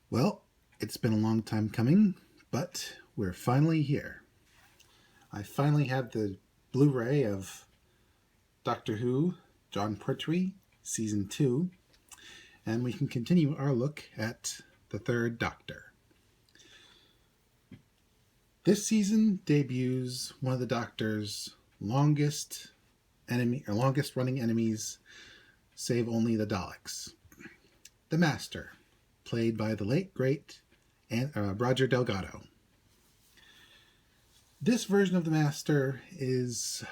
Well, it's been a long time coming, but we're finally here. I finally have the Blu-ray of Doctor Who, John Pertwee, Season 2, and we can continue our look at the Third Doctor. This season debuts one of the Doctor's longest running enemies, save only the Daleks. The Master, played by the late great Roger Delgado. This version of the Master is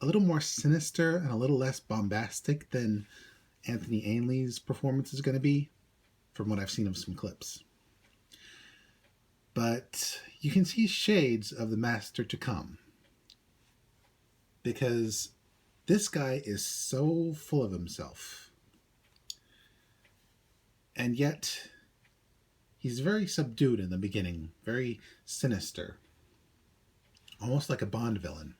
a little more sinister and a little less bombastic than Anthony Ainley's performance is going to be, from what I've seen of some clips. But you can see shades of the Master to come, because this guy is so full of himself. And yet, he's very subdued in the beginning, very sinister, almost like a Bond villain.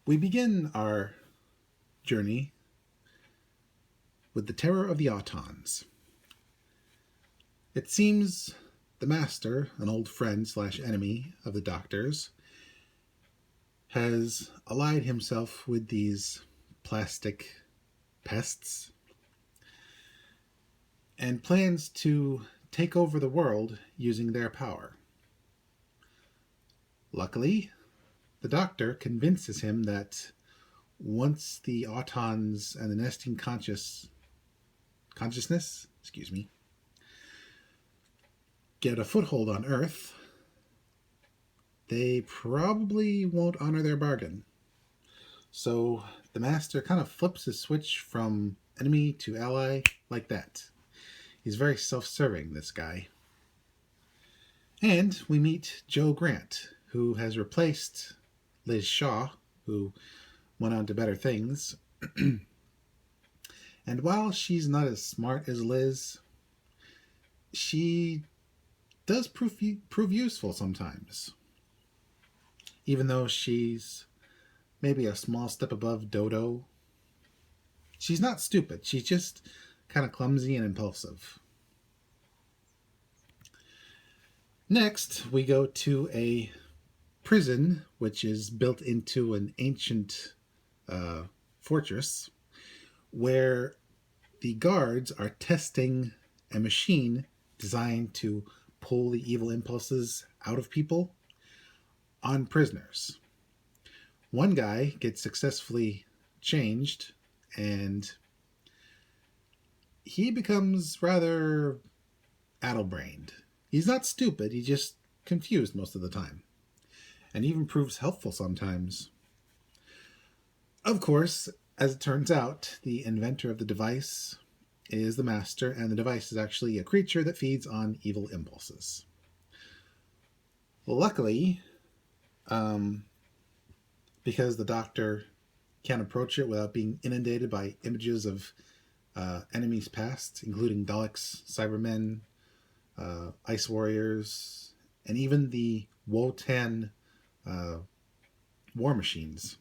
We begin our journey with the terror of the Autons. It seems the Master, an old friend / enemy of the Doctor's, has allied himself with these plastic pests and plans to take over the world using their power. Luckily, the Doctor convinces him that once the Autons and the nesting consciousness get a foothold on Earth, they probably won't honor their bargain. So the Master kind of flips his switch from enemy to ally like that. He's very self-serving, this guy. And we meet Jo Grant, who has replaced Liz Shaw, who went on to better things. And while she's not as smart as Liz, she does prove useful sometimes. Even though she's maybe a small step above Dodo, she's not stupid. She's just kind of clumsy and impulsive. Next, we go to a prison, which is built into an ancient fortress, where the guards are testing a machine designed to pull the evil impulses out of people on prisoners. One guy gets successfully changed, and he becomes rather addle-brained. He's not stupid, he's just confused most of the time, and even proves helpful sometimes. Of course, as it turns out, the inventor of the device is the Master, and the device is actually a creature that feeds on evil impulses. Luckily, because the Doctor can't approach it without being inundated by images of enemies past, including Daleks, Cybermen, Ice Warriors, and even the Wotan war machines.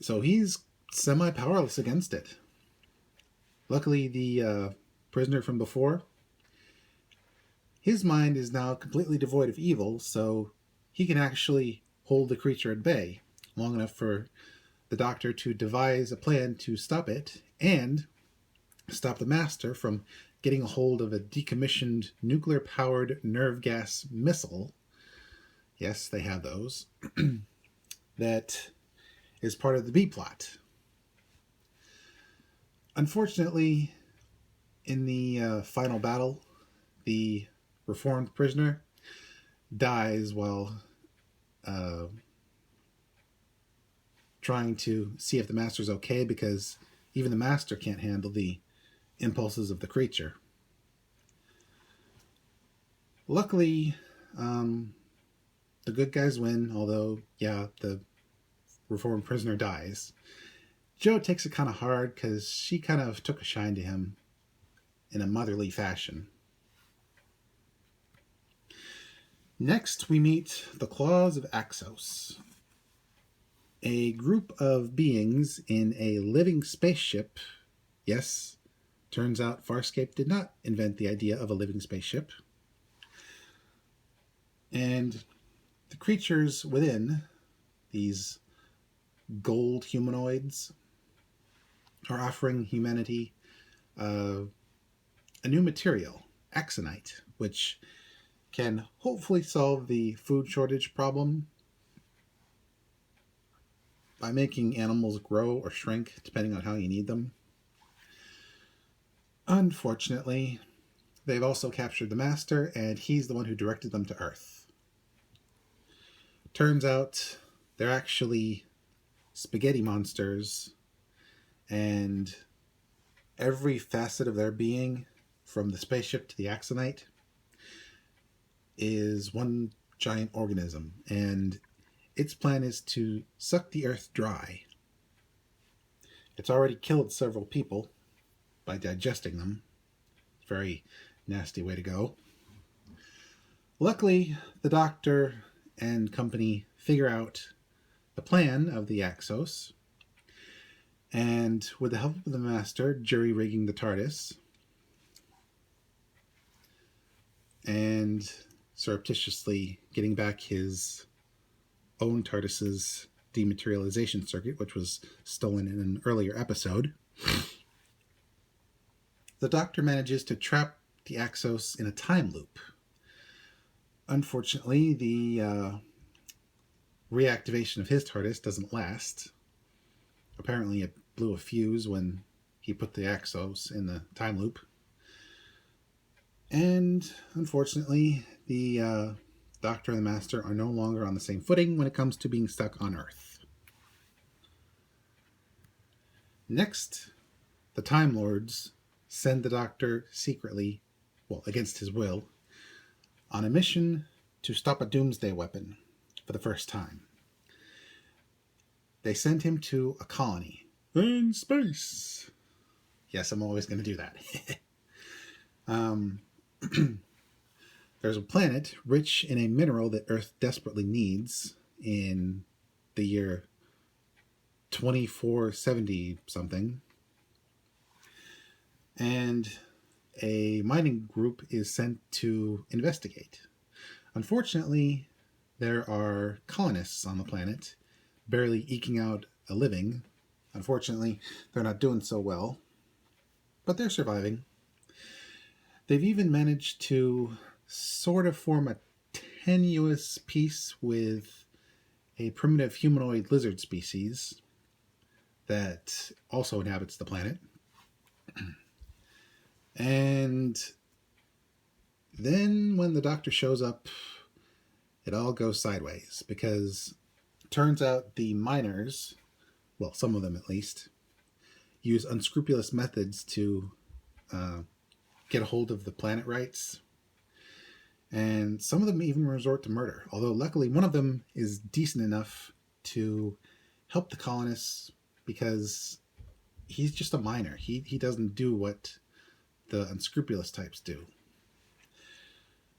So he's semi-powerless against it. Luckily, the prisoner from before, his mind is now completely devoid of evil, so he can actually hold the creature at bay long enough for the Doctor to devise a plan to stop it and stop the Master from getting a hold of a decommissioned nuclear-powered nerve gas missile. Yes, they have those. That is part of the B-plot. Unfortunately, in the final battle, the reformed prisoner dies while trying to see if the Master's okay, because even the Master can't handle the impulses of the creature. Luckily, the good guys win, although, yeah, the reformed prisoner dies. Jo takes it kind of hard because she kind of took a shine to him in a motherly fashion. Next, we meet the Claws of Axos, a group of beings in a living spaceship Yes, turns out Farscape did not invent the idea of a living spaceship. And the creatures within, these gold humanoids, are offering humanity a new material, Axonite, which can hopefully solve the food shortage problem by making animals grow or shrink depending on how you need them. Unfortunately, they've also captured the Master, and he's the one who directed them to Earth. Turns out they're actually spaghetti monsters, and every facet of their being, from the spaceship to the Axonite, is one giant organism, and its plan is to suck the Earth dry. It's already killed several people by digesting them. Very nasty way to go. Luckily, the Doctor and company figure out the plan of the Axos, and with the help of the Master, jury-rigging the TARDIS, and surreptitiously getting back his own TARDIS's dematerialization circuit, which was stolen in an earlier episode, the Doctor manages to trap the Axos in a time loop. Unfortunately, the reactivation of his TARDIS doesn't last. Apparently, it blew a fuse when he put the Axos in the time loop. And unfortunately, the Doctor and the Master are no longer on the same footing when it comes to being stuck on Earth. Next, the Time Lords send the Doctor secretly, well, against his will, on a mission to stop a doomsday weapon for the first time. They send him to a colony in space. Yes, I'm always going to do that. There's a planet rich in a mineral that Earth desperately needs in the year 2470 something. And a mining group is sent to investigate. Unfortunately, there are colonists on the planet barely eking out a living. Unfortunately, they're not doing so well, but they're surviving. They've even managed to sort of form a tenuous peace with a primitive humanoid lizard species that also inhabits the planet. And then when the Doctor shows up, it all goes sideways, because it turns out the miners, well, some of them at least, use unscrupulous methods to get a hold of the planet rights. And some of them even resort to murder, although luckily one of them is decent enough to help the colonists because he's just a miner. He doesn't do what the unscrupulous types do.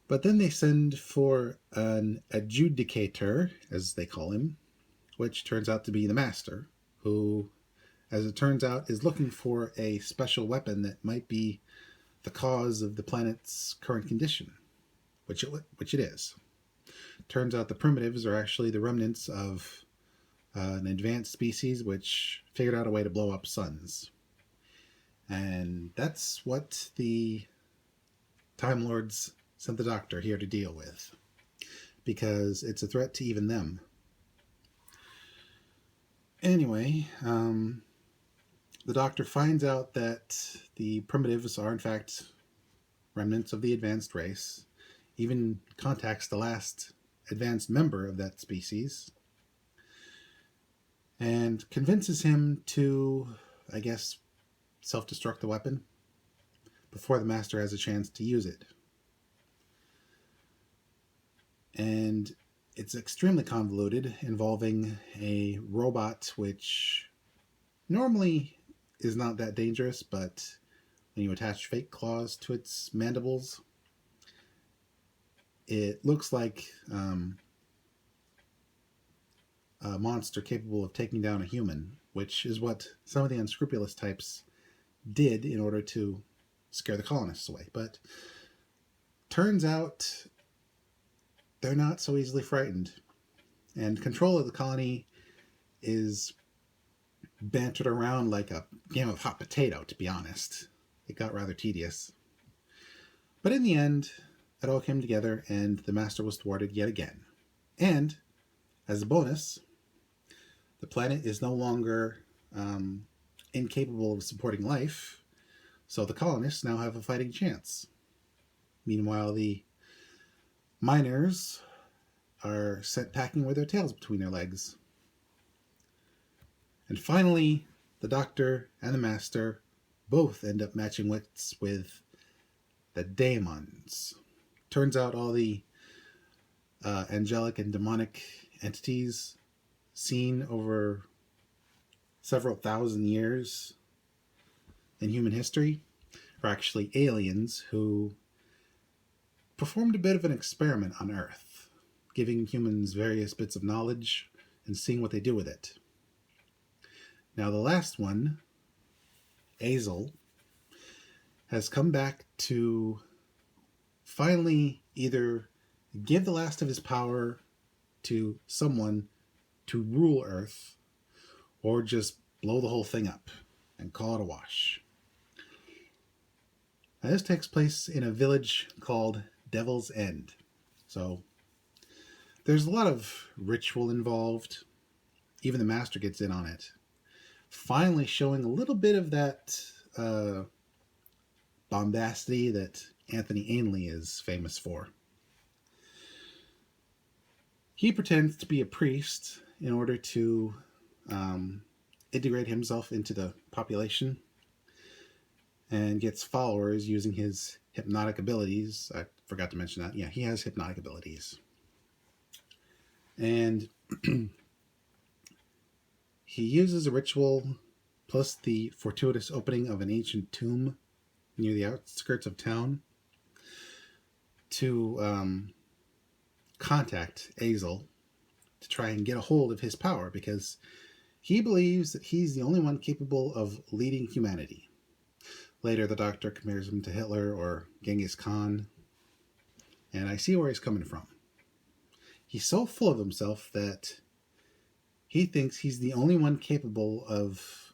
But then they send for an adjudicator, as they call him, which turns out to be the Master, who, as it turns out, is looking for a special weapon that might be the cause of the planet's current condition, which it is. Turns out the primitives are actually the remnants of an advanced species which figured out a way to blow up suns. And that's what the Time Lords sent the Doctor here to deal with, because it's a threat to even them. Anyway, the Doctor finds out that the primitives are in fact remnants of the advanced race, even contacts the last advanced member of that species, and convinces him to, I guess, self-destruct the weapon before the Master has a chance to use it. And it's extremely convoluted, involving a robot which normally is not that dangerous, but when you attach fake claws to its mandibles, it looks like a monster capable of taking down a human, which is what some of the unscrupulous types did in order to scare the colonists away. But turns out they're not so easily frightened. And control of the colony is bantered around like a game of hot potato, to be honest. It got rather tedious. But in the end, it all came together and the master was thwarted yet again. And, as a bonus, the planet is no longer incapable of supporting life, so the colonists now have a fighting chance. Meanwhile, the miners are sent packing with their tails between their legs. And finally, the Doctor and the Master both end up matching wits with the daemons. Turns out all the angelic and demonic entities seen over several thousand years in human history are actually aliens who performed a bit of an experiment on Earth, giving humans various bits of knowledge and seeing what they do with it. Now the last one, Azel, has come back to finally either give the last of his power to someone to rule Earth, or just blow the whole thing up and call it a wash. Now, this takes place in a village called Devil's End. So there's a lot of ritual involved. Even the Master gets in on it. Finally showing a little bit of that bombacity that Anthony Ainley is famous for. He pretends to be a priest in order to integrate himself into the population and gets followers using his hypnotic abilities. I forgot to mention that. Yeah, he has hypnotic abilities. And he uses a ritual plus the fortuitous opening of an ancient tomb near the outskirts of town to contact Azel to try and get a hold of his power, because he believes that he's the only one capable of leading humanity. Later, the Doctor compares him to Hitler or Genghis Khan, and I see where he's coming from. He's so full of himself that he thinks he's the only one capable of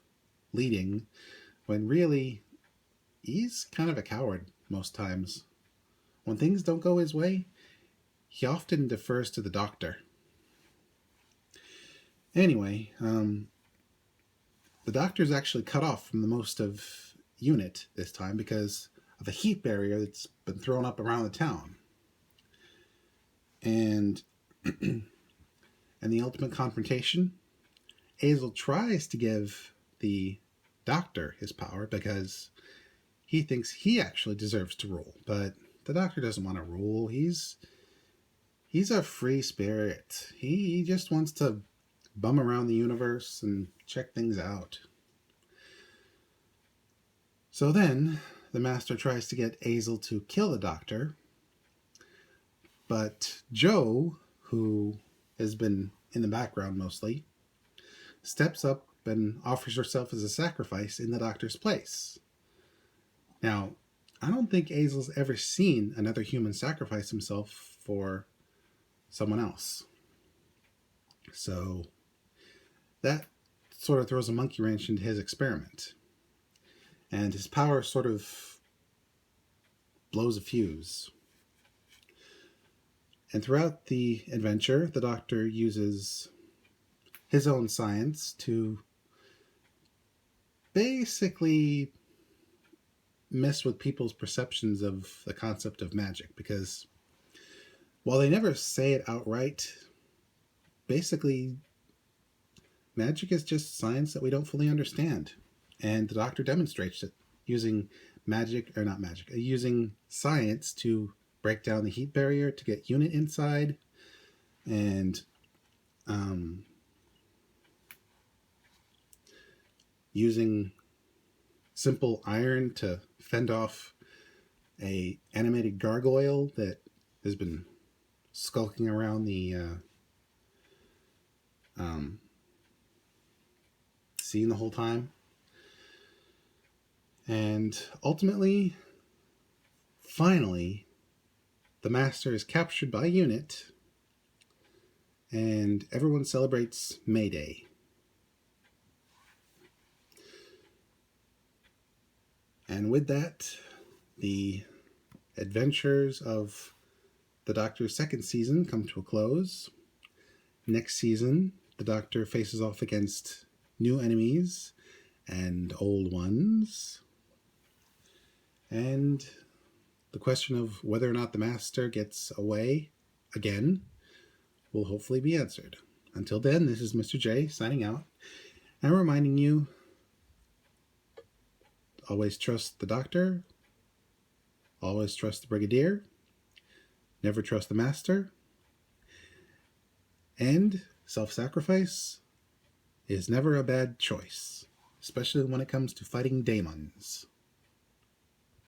leading, when really, he's kind of a coward most times. When things don't go his way, he often defers to the Doctor. Anyway, the Doctor's actually cut off from the most of unit this time because of a heat barrier that's been thrown up around the town. And in the ultimate confrontation, Azel tries to give the Doctor his power because he thinks he actually deserves to rule. But the Doctor doesn't want to rule. He's a free spirit. He just wants to bum around the universe and check things out. So then, the Master tries to get Azel to kill the Doctor, but Jo, who has been in the background mostly, steps up and offers herself as a sacrifice in the Doctor's place. Now, I don't think Azel's ever seen another human sacrifice himself for someone else. So that sort of throws a monkey wrench into his experiment. And his power sort of blows a fuse. And throughout the adventure, the Doctor uses his own science to basically mess with people's perceptions of the concept of magic, because while they never say it outright, basically magic is just science that we don't fully understand. And the Doctor demonstrates it using using science to break down the heat barrier to get unit inside, and using simple iron to fend off a animated gargoyle that has been skulking around the scene the whole time. And ultimately, finally, the Master is captured by Unit, and everyone celebrates May Day. And with that, the adventures of the Doctor's second season come to a close. Next season, the Doctor faces off against new enemies and old ones. And the question of whether or not the Master gets away again will hopefully be answered. Until then, this is Mr. J signing out and reminding you, always trust the Doctor, always trust the Brigadier, never trust the Master, and self-sacrifice is never a bad choice, especially when it comes to fighting daemons.